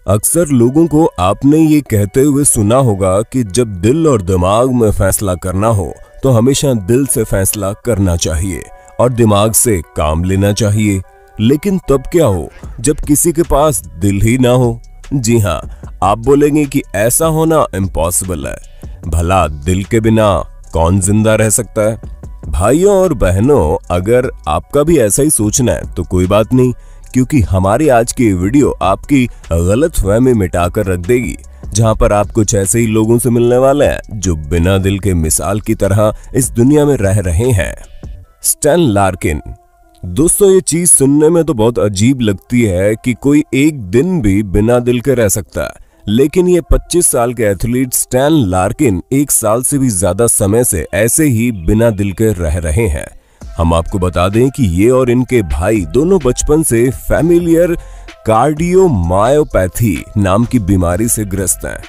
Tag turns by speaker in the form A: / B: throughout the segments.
A: अक्सर लोगों को आपने ये कहते हुए सुना होगा कि जब दिल और दिमाग में फैसला करना हो तो हमेशा दिल से फैसला करना चाहिए और दिमाग से काम लेना चाहिए। लेकिन तब क्या हो जब किसी के पास दिल ही ना हो? जी हाँ, आप बोलेंगे कि ऐसा होना इम्पॉसिबल है। भला दिल के बिना कौन जिंदा रह सकता है? भाइयों और बहनों, अगर आपका भी ऐसा ही सोचना है तो कोई बात नहीं, क्योंकि हमारी आज की वीडियो आपकी गलतफहमी मिटाकर रख देगी, जहां पर आप कुछ ऐसे ही लोगों से मिलने वाले हैं जो बिना दिल के मिसाल की तरह इस दुनिया में रह रहे हैं। Stand Larkin. दोस्तों, ये चीज सुनने में तो बहुत अजीब लगती है कि कोई एक दिन भी बिना दिल के रह सकता है, लेकिन ये 25 साल के एथलीट स्टैन लार्किन 1 साल से भी ज्यादा समय से ऐसे ही बिना दिल के रह रहे हैं। हम आपको बता दें कि ये और इनके भाई दोनों बचपन से फैमिलियर कार्डियोमायोपैथी नाम की बीमारी से ग्रस्त हैं।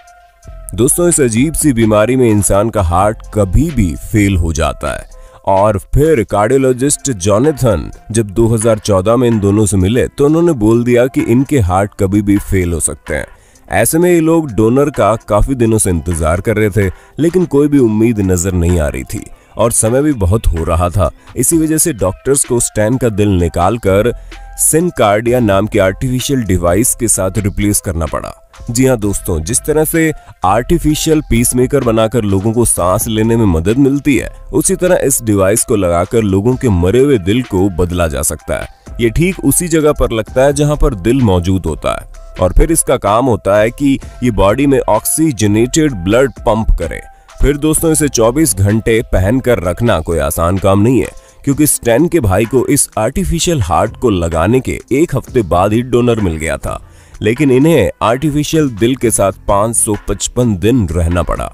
A: दोस्तों, इस अजीब सी बीमारी में इंसान का हार्ट कभी भी फेल हो जाता है और फिर कार्डियोलॉजिस्ट जॉनथन जब 2014 में इन दोनों से मिले तो उन्होंने बोल दिया कि इनके हार्ट कभी भी फेल हो सकते हैं। ऐसे में ये लोग डोनर का काफी दिनों से इंतजार कर रहे थे, लेकिन कोई भी उम्मीद नजर नहीं आ रही थी और समय भी बहुत हो रहा था। इसी वजह से डॉक्टर्स को स्टैन का दिल निकालकर सिनकार्डिया नाम के आर्टिफिशियल डिवाइस के साथ रिप्लेस करना पड़ा। जी हाँ दोस्तों, जिस तरह से आर्टिफिशियल पीसमेकर बनाकर लोगों को सांस लेने में मदद मिलती है, उसी तरह इस डिवाइस को लगाकर लोगों के मरे हुए दिल को बदला जा सकता है। ये ठीक उसी जगह पर लगता है जहां पर दिल मौजूद होता है और फिर इसका काम होता है कि ये बॉडी में ऑक्सीजनेटेड ब्लड पंप करे। फिर दोस्तों, इसे 24 घंटे पहनकर रखना कोई आसान काम नहीं है, क्योंकि स्टैन के भाई को इस आर्टिफिशियल हार्ट को लगाने के 1 हफ्ते बाद ही डोनर मिल गया था, लेकिन इन्हें आर्टिफिशियल दिल के साथ 555 दिन रहना पड़ा।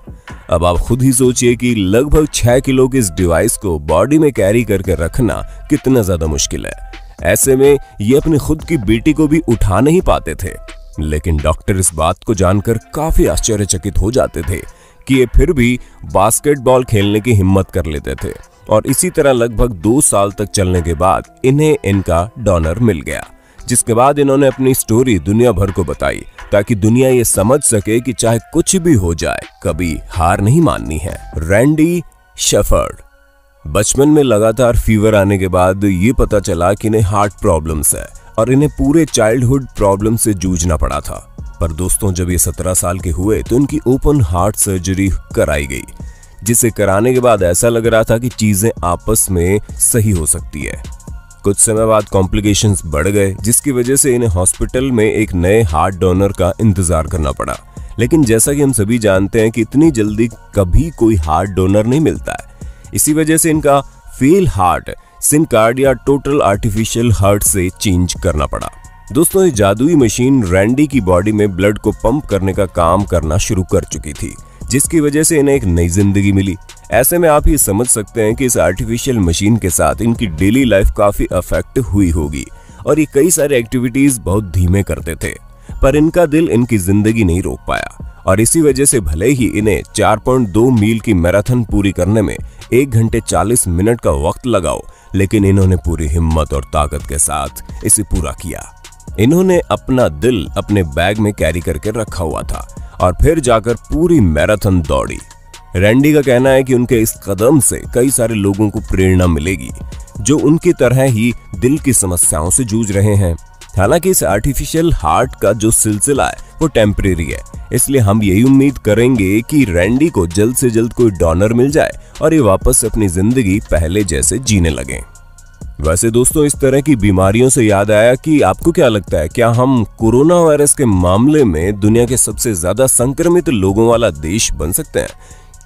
A: अब आप खुद ही सोचिए कि लगभग 6 किलो के इस डिवाइस को बॉडी में कैरी करके रखना कितना ज्यादा मुश्किल है। ऐसे में ये अपनी खुद की बेटी को भी उठा नहीं पाते थे, लेकिन डॉक्टर इस बात को जानकर काफी आश्चर्यचकित हो जाते थे कि ये फिर भी बास्केटबॉल खेलने की हिम्मत कर लेते थे। और इसी तरह लगभग 2 साल तक चलने के बाद इन्हें इनका डोनर मिल गया, जिसके बाद इन्होंने अपनी स्टोरी दुनिया भर को बताई ताकि दुनिया ये समझ सके कि चाहे कुछ भी हो जाए, कभी हार नहीं माननी है। Randy shepherd. बचपन में लगातार फीवर आने के बाद ये पता चला कि इन्हें हार्ट प्रॉब्लम्स है और इन्हें पूरे चाइल्डहुड प्रॉब्लम से जूझना पड़ा था। पर दोस्तों, जब ये 17 साल के हुए तो इनकी ओपन हार्ट सर्जरी कराई गई, जिसे कराने के बाद ऐसा लग रहा था कि चीजें आपस में सही हो सकती है। कुछ समय बाद कॉम्प्लिकेशंस बढ़ गए, जिसकी वजह से इन्हें हॉस्पिटल में एक नए हार्ट डोनर का इंतजार करना पड़ा। लेकिन जैसा कि हम सभी जानते हैं कि इतनी जल्दी कभी कोई हार्ट डोनर नहीं मिलता है। इसी वजह से इनका fail heart SynCardia total artificial heart से चेंज करना पड़ा। दोस्तों, ये जादुई मशीन रैंडी की बॉडी में ब्लड को पंप करने का काम करना शुरू कर चुकी थी, जिसकी वजह से इन्हें एक नई जिंदगी मिली। ऐसे में आप ये समझ सकते हैं कि इस आर्टिफिशियल मशीन के साथ इनकी डेली लाइफ काफी अफेक्ट हुई होगी और ये कई सारे एक्टिविटीज बहुत धीमे करते थे, पर इनका दिल इनकी जिंदगी नहीं रोक पाया और इसी वजह से भले ही इन्हें 4.2 मील की मैराथन पूरी करने में 1 घंटे 40 मिनट का वक्त लगाओ, लेकिन इन्होंने पूरी हिम्मत और ताकत के साथ इसे पूरा किया। इन्होंने अपना दिल अपने बैग में कैरी करके रखा हुआ था और फिर जाकर पूरी मैराथन दौड़ी। रैंडी का कहना है कि उनके इस कदम से कई सारे लोगों को प्रेरणा मिलेगी जो उनकी तरह ही दिल की समस्याओं से जूझ रहे हैं। हालांकि इस आर्टिफिशियल हार्ट का जो सिलसिला है वो टेम्परेरी है, इसलिए हम यही उम्मीद करेंगे कि रैंडी को जल्द से जल्द कोई डोनर मिल जाए और ये वापस अपनी जिंदगी पहले जैसे जीने लगे। वैसे दोस्तों, इस तरह की बीमारियों से याद आया कि आपको क्या लगता है, क्या हम कोरोना वायरस के मामले में दुनिया के सबसे ज्यादा संक्रमित लोगों वाला देश बन सकते हैं?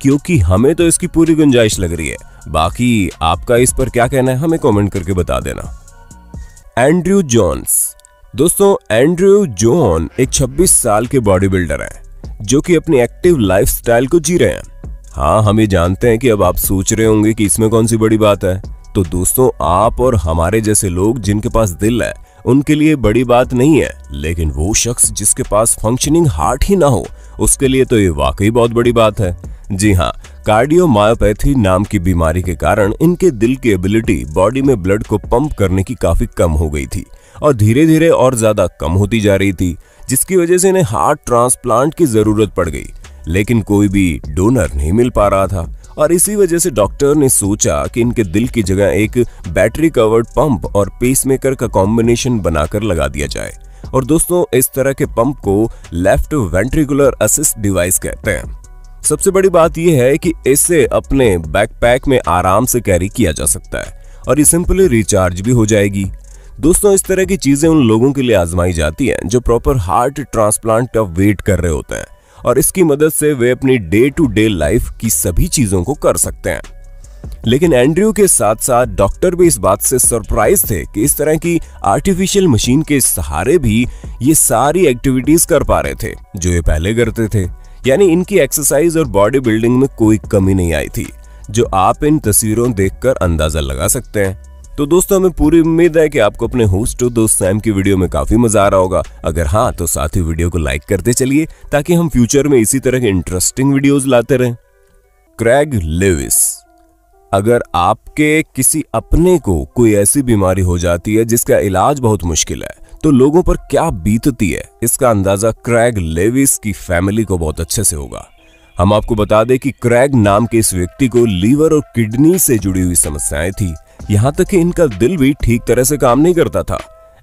A: क्योंकि हमें तो इसकी पूरी गुंजाइश लग रही है। बाकी आपका इस पर क्या कहना है, हमें कमेंट करके बता देना। Andrew Jones. दोस्तों, एंड्रयू जॉन एक 26 साल के बॉडी बिल्डर हैं जो कि अपनी एक्टिव लाइफस्टाइल को जी रहे हैं। हाँ, हम ये जानते हैं कि अब आप सोच रहे होंगे कि इसमें कौन सी बड़ी बात है। तो दोस्तों, आप और हमारे जैसे लोग जिनके पास दिल है उनके लिए बड़ी बात नहीं है, लेकिन वो शख्स जिसके पास फंक्शनिंग हार्ट ही ना हो उसके लिए तो ये वाकई बहुत बड़ी बात है। जी हाँ, कार्डियोमायोपैथी नाम की बीमारी के कारण इनके दिल की एबिलिटी बॉडी में ब्लड को पंप करने की काफी कम हो गई थी और धीरे धीरे और ज्यादा कम होती जा रही थी, जिसकी वजह से इन्हें हार्ट ट्रांसप्लांट की जरूरत पड़ गई, लेकिन कोई भी डोनर नहीं मिल पा रहा था। और इसी वजह से डॉक्टर ने सोचा कि इनके दिल की जगह एक बैटरी कवर्ड पंप और पेसमेकर का कॉम्बिनेशन बनाकर लगा दिया जाए। और दोस्तों, इस तरह के पंप को लेफ्ट वेंट्रिकुलर असिस्ट डिवाइस कहते हैं। सबसे बड़ी बात यह है कि इसे अपने बैकपैक में आराम से कैरी किया जा सकता है और ये सिंपली रिचार्ज भी हो जाएगी। दोस्तों, इस तरह की चीजें उन लोगों के लिए आजमाई जाती हैं जो प्रॉपर हार्ट ट्रांसप्लांट का वेट कर रहे होते हैं, और इसकी मदद से वे अपनी डे टू डे लाइफ की सभी चीजों को कर सकते हैं। लेकिन एंड्रयू के साथ साथ डॉक्टर भी इस बात से सरप्राइज थे कि इस तरह की आर्टिफिशियल मशीन के सहारे भी ये सारी एक्टिविटीज कर पा रहे थे जो ये पहले करते थे। यानी इनकी एक्सरसाइज और बॉडी बिल्डिंग में कोई कमी नहीं आई थी, जो आप इन तस्वीरों देखकर अंदाजा लगा सकते हैं। तो दोस्तों, हमें पूरी उम्मीद है कि आपको अपने होस्ट और दोस्त सैम की वीडियो में काफी मजा आ रहा होगा। अगर हाँ, तो साथ ही वीडियो को लाइक करते चलिए ताकि हम फ्यूचर में इसी तरह के इंटरेस्टिंग वीडियोस लाते रहें। क्रेग लेविस, अगर आपके किसी अपने को कोई ऐसी बीमारी हो जाती है जिसका इलाज बहुत मुश्किल है, तो लोगों पर क्या बीतती है, इसका अंदाजा क्रेग लेविस की फैमिली को बहुत अच्छे से होगा। हम आपको बता दें कि क्रेग नाम के इस व्यक्ति को लीवर और किडनी से जुड़ी हुई समस्याएं थी, यहाँ तक कि इनका दिल भी ठीक तरह से काम नहीं करता था।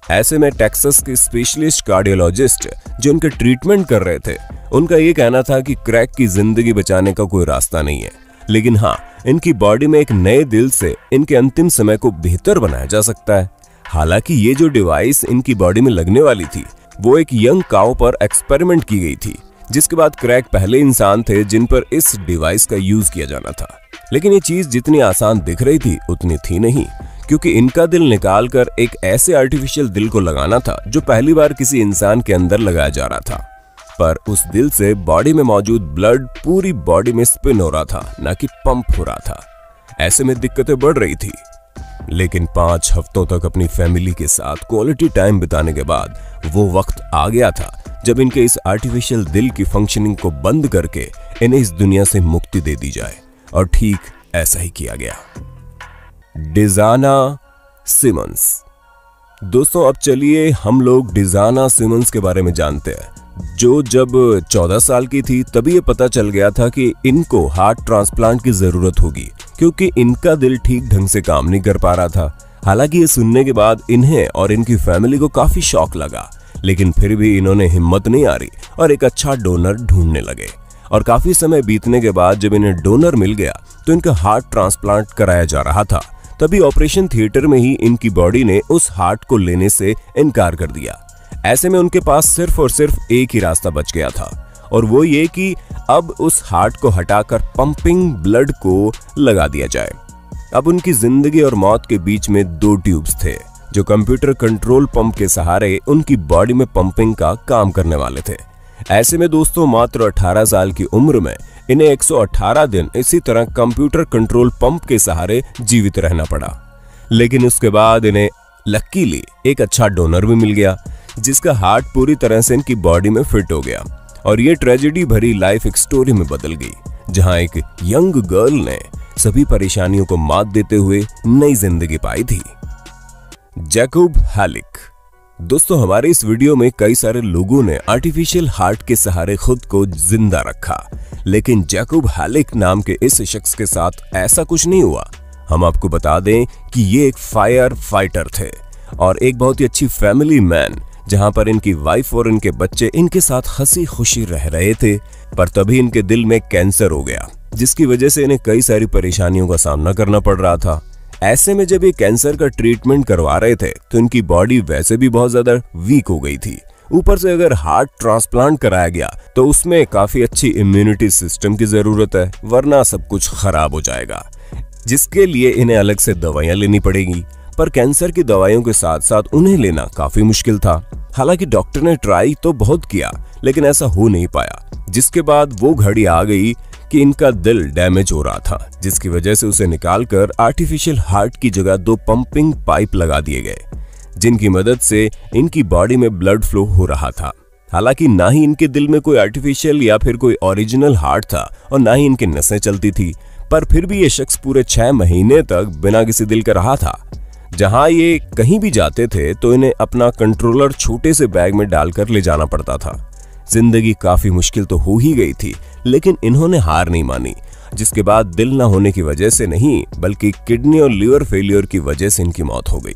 A: ऐसे में टेक्सास के स्पेशलिस्ट कार्डियोलॉजिस्ट जो इनका ट्रीटमेंट कर रहे थे, उनका ये कहना था कि क्रेग की जिंदगी बचाने का कोई रास्ता नहीं है, लेकिन हाँ, इनकी बॉडी में एक नए दिल से इनके अंतिम समय को बेहतर बनाया जा सकता है। हालांकि ये जो डिवाइस इनकी बॉडी में लगने वाली थी, वो एक यंग काऊ पर एक्सपेरिमेंट की गई थी, जिसके बाद क्रेग पहले इंसान थे जिन पर इस डिवाइस का यूज किया जाना था। लेकिन ये चीज जितनी आसान दिख रही थी उतनी थी नहीं, क्योंकि इनका दिल निकालकर एक ऐसे आर्टिफिशियल दिल को लगाना था जो पहली बार किसी इंसान के अंदर लगाया जा रहा था। पर उस दिल से बॉडी में मौजूद ब्लड पूरी बॉडी में स्पिन हो रहा था, ना कि पंप हो रहा था। ऐसे में दिक्कतें बढ़ रही थी। लेकिन 5 हफ्तों तक अपनी फैमिली के साथ क्वालिटी टाइम बिताने के बाद वो वक्त आ गया था जब इनके इस आर्टिफिशियल दिल की फंक्शनिंग को बंद करके इन्हें इस दुनिया से मुक्ति दे दी जाए, और ठीक ऐसा ही किया गया। डिजाना सिमंस। दोस्तों, अब चलिए हम लोग डिजाना सिमंस के बारे में जानते हैं, जो जब 14 साल की थी तभी ये पता चल गया था कि इनको हार्ट ट्रांसप्लांट की जरूरत होगी, क्योंकि इनका दिल ठीक ढंग से काम नहीं कर पा रहा था। हालांकि ये सुनने के बाद इन्हें और इनकी फैमिली को काफी शॉक लगा, लेकिन फिर भी इन्होंने हिम्मत नहीं हारी और एक अच्छा डोनर ढूंढने लगे। और काफी समय बीतने के बाद जब इन्हें डोनर मिल गया तो इनका हार्ट ट्रांसप्लांट कराया जा रहा था। तभी ऑपरेशन थिएटर में ही इनकी बॉडी ने उस हार्ट को लेने से इनकार कर दिया। ऐसे में उनके पास सिर्फ और सिर्फ एक ही रास्ता बच गया था, और वो ये कि अब उस हार्ट को हटाकर पंपिंग ब्लड को लगा दिया जाए। अब उनकी जिंदगी और मौत के बीच में 2 ट्यूब्स थे जो कंप्यूटर कंट्रोल पंप के सहारे उनकी बॉडी में पंपिंग का काम करने वाले थे। ऐसे में दोस्तों, मात्र 18 साल की उम्र में इन्हें 118 दिन इसी तरह कंप्यूटर कंट्रोल पंप के सहारे जीवित रहना पड़ा। लेकिन उसके बाद इन्हें लकीली एक अच्छा डोनर भी मिल गया, जिसका हार्ट पूरी तरह से इनकी बॉडी में फिट हो गया, और ये ट्रेजेडी भरी लाइफ एक स्टोरी में बदल गई, जहां एक यंग गर्ल ने सभी परेशानियों को मात देते हुए नई जिंदगी पाई थी। जैकब हैलिक। दोस्तों, हमारे इस वीडियो में कई सारे लोगों ने आर्टिफिशियल हार्ट के सहारे खुद को जिंदा रखा, लेकिन जैकब हैलिक नाम के इस शख्स के साथ ऐसा कुछ नहीं हुआ। हम आपको बता दें कि ये एक फायर फाइटर थे और एक बहुत ही अच्छी फैमिली मैन, जहां पर इनकी वाइफ और इनके बच्चे इनके साथ हंसी खुशी रह रहे थे। पर तभी इनके दिल में कैंसर हो गया, जिसकी वजह से इन्हें कई सारी परेशानियों का सामना करना पड़ रहा था। ऐसे में जब ये कैंसर का ट्रीटमेंट करवा रहे थे तो इनकी बॉडी वैसे भी बहुत ज्यादा वीक हो गई थी। ऊपर से अगर हार्ट ट्रांसप्लांट कराया गया तो उसमें काफी अच्छी इम्यूनिटी सिस्टम की जरूरत है, वरना सब कुछ खराब हो जाएगा, जिसके लिए इन्हें अलग से दवाइयां लेनी पड़ेगी। पर कैंसर की दवाइयों के साथ साथ उन्हें लेना काफी मुश्किल था। हालांकि डॉक्टर ने ट्राई तो बहुत किया, लेकिन ऐसा हो नहीं पाया, जिसके बाद वो घड़ी आ गई कि इनका दिल डैमेज हो रहा था, जिसकी वजह से उसे निकालकर आर्टिफिशियल हार्ट की जगह 2 पंपिंग पाइप लगा दिए गए, जिनकी मदद से इनकी बॉडी में ब्लड फ्लो हो रहा था। हालांकि ना ही इनके दिल में कोई आर्टिफिशियल या फिर कोई ओरिजिनल हार्ट था और ना ही इनकी नसें चलती थी, पर फिर भी ये शख्स पूरे 6 महीने तक बिना किसी दिल के रहा था। जहां ये कहीं भी जाते थे तो इन्हें अपना कंट्रोलर छोटे से बैग में डालकर ले जाना पड़ता था। जिंदगी काफी मुश्किल तो हो ही गई थी, लेकिन इन्होंने हार नहीं मानी, जिसके बाद दिल न होने की वजह से नहीं बल्कि किडनी और लीवर फेलियर की वजह से इनकी मौत हो गई।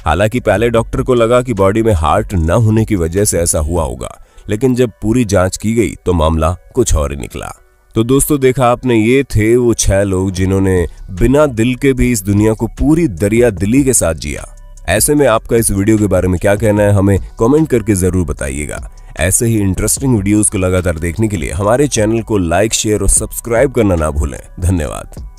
A: हालांकि पहले डॉक्टर को लगा कि बॉडी में हार्ट न होने की वजह से ऐसा हुआ होगा, लेकिन जब पूरी जांच की गई तो मामला कुछ और ही निकला। तो दोस्तों, देखा आपने, ये थे वो 6 लोग जिन्होंने बिना दिल के भी इस दुनिया को पूरी दरिया दिली के साथ जिया। ऐसे में आपका इस वीडियो के बारे में क्या कहना है, हमें कमेंट करके जरूर बताइएगा। ऐसे ही इंटरेस्टिंग वीडियोस को लगातार देखने के लिए हमारे चैनल को लाइक, शेयर और सब्सक्राइब करना ना भूलें। धन्यवाद।